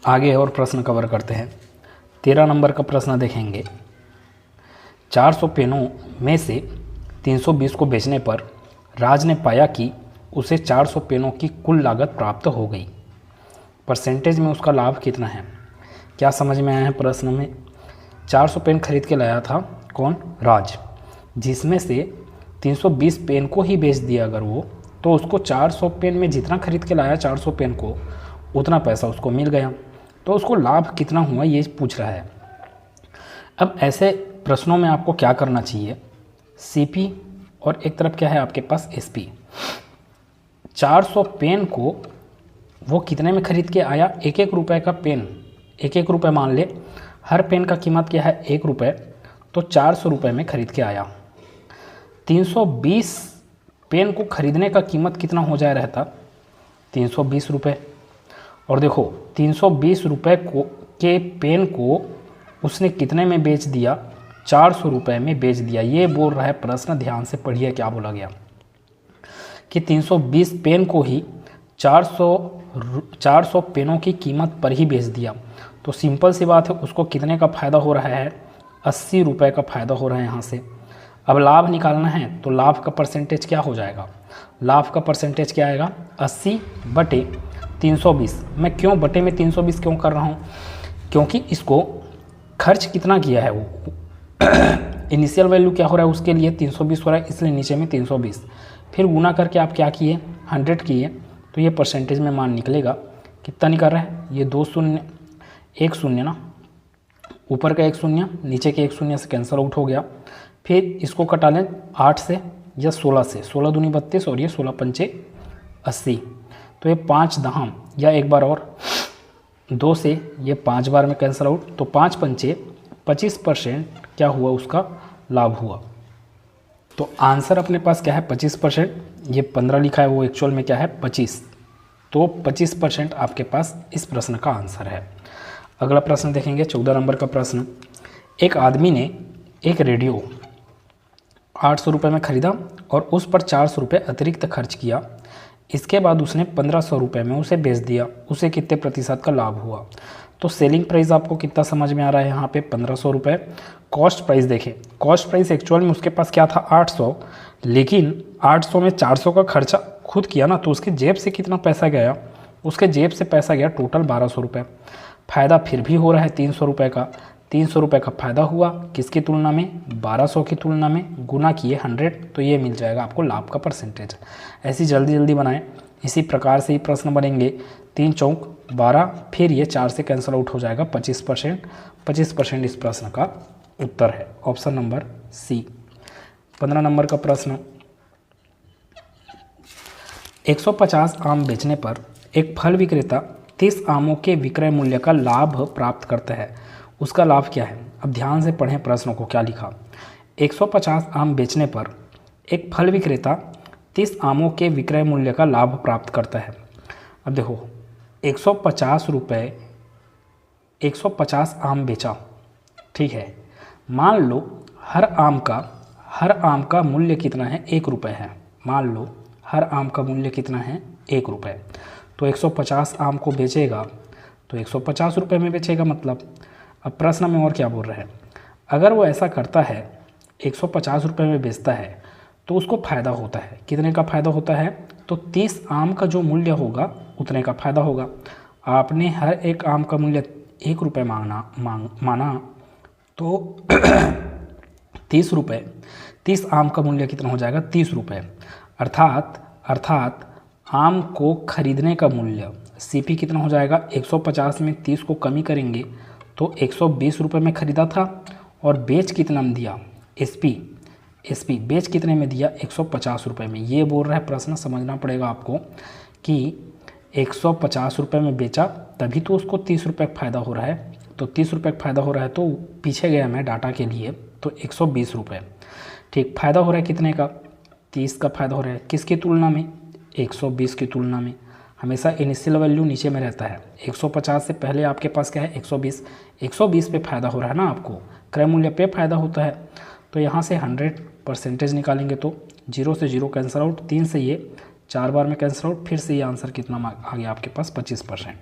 आगे और प्रश्न कवर करते हैं। 13 नंबर का प्रश्न देखेंगे। 400 पेनों में से 320 को बेचने पर राज ने पाया कि उसे 400 पेनों की कुल लागत प्राप्त हो गई। परसेंटेज में उसका लाभ कितना है? क्या समझ में आया है प्रश्न में? 400 पेन खरीद के लाया था कौन? राज, जिसमें से 320 पेन को ही बेच दिया अगर वो, तो उसको 400 पेन में जितना खरीद के लाया 400 पेन को, उतना पैसा उसको मिल गया। तो उसको लाभ कितना हुआ ये पूछ रहा है। अब ऐसे प्रश्नों में आपको क्या करना चाहिए? सीपी और एक तरफ क्या है आपके पास? एसपी। 400 पेन को वो कितने में खरीद के आया? 1-1 रुपये का पेन, 1-1 रुपये मान ले, हर पेन का कीमत क्या है? 1 रुपये, तो 400 रुपये में खरीद के आया। 320 पेन को खरीदने का कीमत कितना हो जाए रहता? 320 रुपये। और देखो 320 रुपये के पेन को उसने कितने में बेच दिया? 400 रुपये में बेच दिया। ये बोल रहा है प्रश्न, ध्यान से पढ़िए क्या बोला गया कि 320 पेन को ही 400 पेनों की कीमत पर ही बेच दिया। तो सिंपल सी बात है, उसको कितने का फ़ायदा हो रहा है? 80 रुपये का फ़ायदा हो रहा है यहाँ से। अब लाभ निकालना है तो लाभ का परसेंटेज क्या हो जाएगा? लाभ का परसेंटेज क्या आएगा? 80/320। मैं क्यों बटे में 320 क्यों कर रहा हूँ? क्योंकि इसको खर्च कितना किया है वो इनिशियल वैल्यू क्या हो रहा है उसके लिए? 320 हो रहा है, इसलिए नीचे में 320, फिर गुना करके आप क्या किए? 100 किए, तो ये परसेंटेज में मान निकलेगा। कितना निकल रहा है? ये 2 शून्य, 1 शून्य ना, ऊपर का 1 शून्य, नीचे के 1 शून्य से कैंसिल आउट हो गया। फिर इसको कटा लें 8 से या 16 से, 16 दूनी 32 और ये 16 पंचे 80, तो ये 5 दहम या एक बार और 2 से ये 5 बार में कैंसिल आउट, तो 5 पंचे 25% क्या हुआ? उसका लाभ हुआ। तो आंसर अपने पास क्या है? 25%। ये 15 लिखा है, वो एक्चुअल में क्या है? 25। तो 25% आपके पास इस प्रश्न का आंसर है। अगला प्रश्न देखेंगे, 14 नंबर का प्रश्न। एक आदमी ने एक रेडियो 800 रुपये में खरीदा और उस पर 400 रुपये अतिरिक्त खर्च किया। इसके बाद उसने 1500 रुपये में उसे बेच दिया। उसे कितने प्रतिशत का लाभ हुआ? तो सेलिंग प्राइस आपको कितना समझ में आ रहा है यहाँ पे? 1500 रुपये। कॉस्ट प्राइस देखें, कॉस्ट प्राइस एक्चुअल में उसके पास क्या था? 800, लेकिन 800 में 400 का खर्चा खुद किया ना, तो उसके जेब से कितना पैसा गया? उसके जेब से पैसा गया टोटल 1200 रुपये। फ़ायदा फिर भी हो रहा है 300 रुपये का। 300 रुपये का फ़ायदा हुआ किसकी तुलना में? 1200 की तुलना में। गुना किए 100, तो ये मिल जाएगा आपको लाभ का परसेंटेज। ऐसी जल्दी जल्दी बनाएं। इसी प्रकार से ही प्रश्न बनेंगे। 3 चौक 12, फिर ये 4 से कैंसिल आउट हो जाएगा 25%। 25% इस प्रश्न का उत्तर है, ऑप्शन नंबर सी। 15 नंबर का प्रश्न। 150 आम बेचने पर एक फल विक्रेता 30 आमों के विक्रय मूल्य का लाभ प्राप्त करता है। उसका लाभ क्या है? अब ध्यान से पढ़ें प्रश्नों को, क्या लिखा। 150 आम बेचने पर एक फल विक्रेता 30 आमों के विक्रय मूल्य का लाभ प्राप्त करता है। अब देखो 150 रुपये, 150 आम बेचा, ठीक है। मान लो हर आम का मूल्य कितना है? 1 रुपये है। मान लो हर आम का मूल्य कितना है? 1 रुपये। तो 150 आम को बेचेगा तो 150 रुपये में बेचेगा मतलब। अब प्रश्न में और क्या बोल रहा है? अगर वो ऐसा करता है 150 रुपये में बेचता है तो उसको फ़ायदा होता है। कितने का फ़ायदा होता है? तो 30 आम का जो मूल्य होगा उतने का फ़ायदा होगा। आपने हर एक आम का मूल्य 1 रुपये माना तो 30 रुपये, 30 आम का मूल्य कितना हो जाएगा? 30 रुपये। अर्थात आम को खरीदने का मूल्य सीपी कितना हो जाएगा? 150 में 30 को कमी करेंगे तो 120 रुपये में ख़रीदा था, और बेच कितना में दिया? एसपी बेच कितने में दिया? 150 रुपये में। ये बोल रहा है प्रश्न, समझना पड़ेगा आपको कि 150 रुपये में बेचा तभी तो उसको 30 रुपये का फ़ायदा हो रहा है। तो 30 रुपये का फ़ायदा हो रहा है, तो पीछे गया मैं डाटा के लिए, तो 120 रुपये, ठीक। फ़ायदा हो रहा है कितने का? 30 का फ़ायदा हो रहा है। किसकी तुलना में? 120 की तुलना में। हमेशा इनिशियल वैल्यू नीचे में रहता है। 150 से पहले आपके पास क्या है? 120। 120 पे फ़ायदा हो रहा है ना आपको, क्रय मूल्य पे फ़ायदा होता है। तो यहाँ से 100% निकालेंगे तो 0 से 0 कैंसिल आउट, 3 से ये 4 बार में कैंसिल आउट, फिर से ये आंसर कितना आ गया आपके पास? 25%।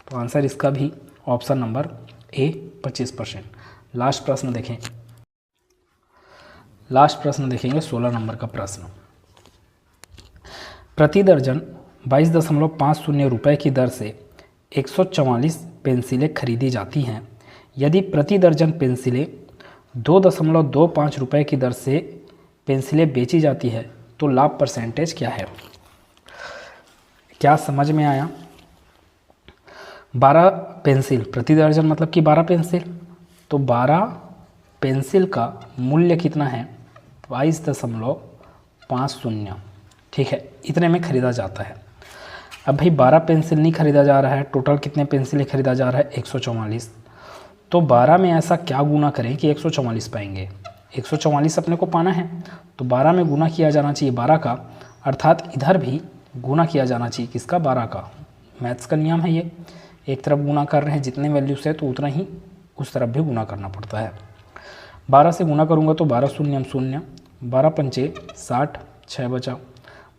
तो आंसर इसका भी ऑप्शन नंबर ए 25%। लास्ट प्रश्न देखें, लास्ट प्रश्न देखेंगे 16 नंबर का प्रश्न। प्रति दर्जन 22.50 रुपये की दर से 144 पेंसिलें खरीदी जाती हैं। यदि प्रति दर्जन पेंसिलें 2.25 रुपये की दर से पेंसिलें बेची जाती है तो लाभ परसेंटेज क्या है? क्या समझ में आया? 12 पेंसिल प्रति दर्जन मतलब कि 12 पेंसिल, तो 12 पेंसिल का मूल्य कितना है? 22.50। ठीक है, इतने में ख़रीदा जाता है। अब भाई 12 पेंसिल नहीं ख़रीदा जा रहा है, टोटल कितने पेंसिलें ख़रीदा जा रहा है? 144। तो 12 में ऐसा क्या गुना करें कि 144 पाएंगे? 144 अपने को पाना है तो 12 में गुना किया जाना चाहिए 12 का, अर्थात इधर भी गुना किया जाना चाहिए किसका? 12 का। मैथ्स का नियम है ये, एक तरफ गुना कर रहे हैं जितने वैल्यू से तो उतना ही उस तरफ भी गुना करना पड़ता है। 12 से गुना करूँगा तो 12 शून्य 0, 12 पंचे 60, 6 बचा,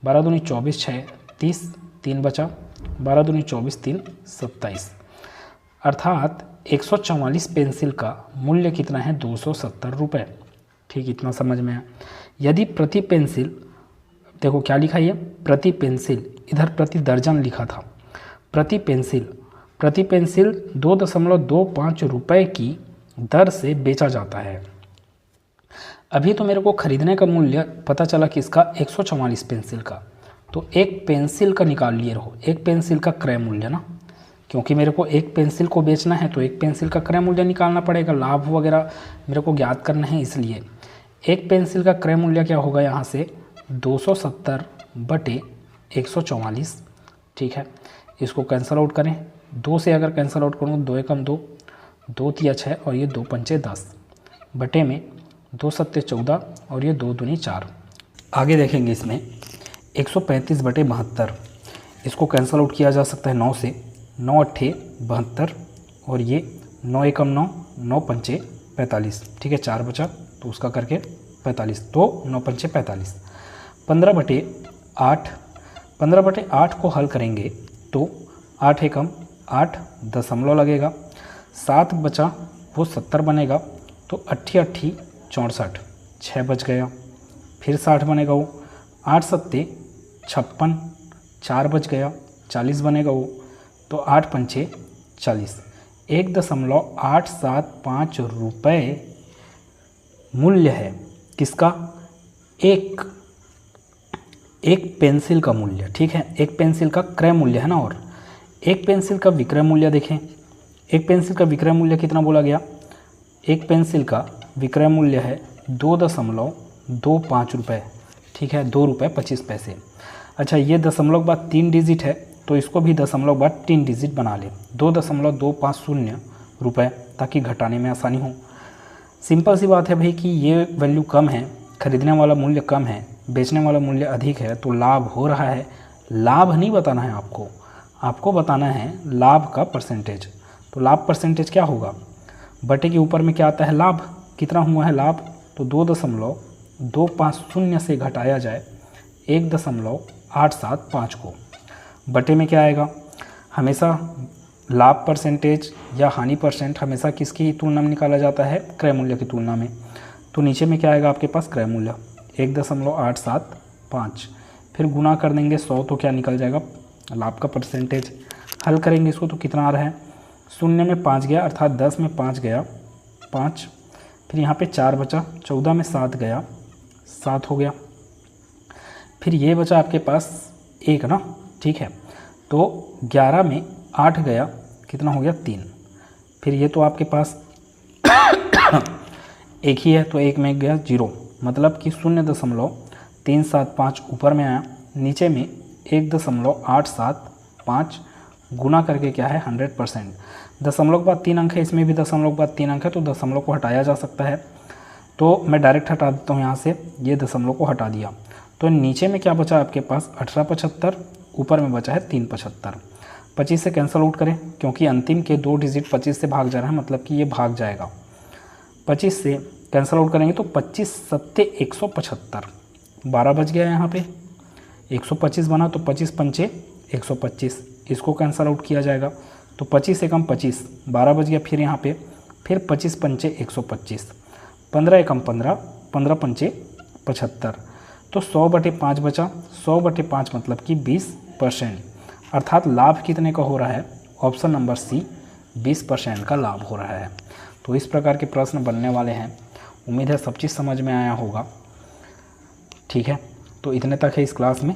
12 दूनी 24, 6 30, 3 बचा, 12 दूनी 24, 3 27, अर्थात 144 पेंसिल का मूल्य कितना है? 270 रुपये। ठीक, इतना समझ में आया। यदि प्रति पेंसिल, देखो क्या लिखा है, प्रति पेंसिल, इधर प्रति दर्जन लिखा था, प्रति पेंसिल 2.25 रुपये की दर से बेचा जाता है। अभी तो मेरे को खरीदने का मूल्य पता चला कि इसका 144 पेंसिल का, तो एक पेंसिल का निकाल लिए रहो, एक पेंसिल का क्रय मूल्य ना, क्योंकि मेरे को एक पेंसिल को बेचना है तो एक पेंसिल का क्रय मूल्य निकालना पड़ेगा, लाभ वगैरह मेरे को ज्ञात करना है, इसलिए एक पेंसिल का क्रय मूल्य क्या होगा यहाँ से? 270/144। ठीक है, इसको कैंसिल आउट करें, 2 से अगर कैंसिल आउट करूँ 2 एकम 2, 2 तिया 6 और ये 2 पंचे 10, बटे में 2 सत्ते 14 और ये 2 दूनी 4। आगे देखेंगे इसमें 135/72, इसको कैंसिल आउट किया जा सकता है 9 से, 9 अट्ठे 72 और ये 9 एकम 9, 9 पंचे 45। ठीक है, 4 बचा तो उसका करके 45, तो 9 पंचे 45। 15/8, 15/8 को हल करेंगे तो 8 एकम 8 दशमलव लगेगा, 7 बचा वो 70 बनेगा, तो 8 अट्ठी 64, 6 बच गया, फिर 60 बनेगा वो, 8 सत्ते 56, 4 बच गया, 40 बनेगा वो, तो 8 पंचे 40, 1.875 रुपये मूल्य है किसका? एक पेंसिल का मूल्य। ठीक है, एक पेंसिल का क्रय मूल्य है ना, और एक पेंसिल का विक्रय मूल्य देखें, एक पेंसिल का विक्रय मूल्य कितना बोला गया? एक पेंसिल का विक्रय मूल्य है 2.25 रुपये। ठीक है, 2 रुपये 25 पैसे। अच्छा, ये दशमलव के बाद 3 डिजिट है तो इसको भी दशमलव के बाद 3 डिजिट बना ले, 2.250 रुपये, ताकि घटाने में आसानी हो। सिंपल सी बात है भाई कि ये वैल्यू कम है, खरीदने वाला मूल्य कम है, बेचने वाला मूल्य अधिक है, तो लाभ हो रहा है। लाभ नहीं बताना है आपको, आपको बताना है लाभ का परसेंटेज। तो लाभ परसेंटेज क्या होगा? बटे के ऊपर में क्या आता है? लाभ। कितना हुआ है लाभ? तो 2.250 से घटाया जाए 1.875 को, बटे में क्या आएगा? हमेशा लाभ परसेंटेज या हानि परसेंट हमेशा किसकी तुलना में निकाला जाता है? क्रय मूल्य की तुलना में। तो नीचे में क्या आएगा आपके पास? क्रय मूल्य 1.875, फिर गुना कर देंगे 100 तो क्या निकल जाएगा? लाभ का परसेंटेज। हल करेंगे इसको तो कितना आ रहा है? 0 में 5 गया, अर्थात 10 में 5 गया 5, फिर यहाँ पे 4 बचा, 14 में 7 गया 7 हो गया, फिर ये बचा आपके पास 1 ना। ठीक है, तो 11 में 8 गया, कितना हो गया? 3, फिर ये तो आपके पास एक ही है तो 1 में गया 0, मतलब कि 0.375 ऊपर में आया, नीचे में 1.875 गुना करके क्या है? 100%। दशमलव के बाद 3 अंक है, इसमें भी दशमलव के बाद 3 अंक है, तो दशमलव को हटाया जा सकता है। तो मैं डायरेक्ट हटा देता हूँ यहाँ से, ये दशमलव को हटा दिया, तो नीचे में क्या बचा आपके पास? 1875, ऊपर में बचा है 375। 25 से कैंसिल आउट करें, क्योंकि अंतिम के 2 डिजिट 25 से भाग जा रहा है, मतलब कि ये भाग जाएगा। 25 से कैंसिल आउट करेंगे तो 25 सत्ते 175, 12 बच गया यहाँ पे, 125 बना तो 25 पंचे 125, इसको कैंसिल आउट किया जाएगा तो 25 एकम 25, 12 बच गया फिर यहाँ पे, फिर 25 पंचे 125, 15 एकम 15, 15 पंचे 75, तो 100/5 बचा। 100/5 मतलब कि 20%, अर्थात लाभ कितने का हो रहा है? ऑप्शन नंबर सी 20% का लाभ हो रहा है। तो इस प्रकार के प्रश्न बनने वाले हैं। उम्मीद है सब चीज़ समझ में आया होगा। ठीक है, तो इतने तक है इस क्लास में।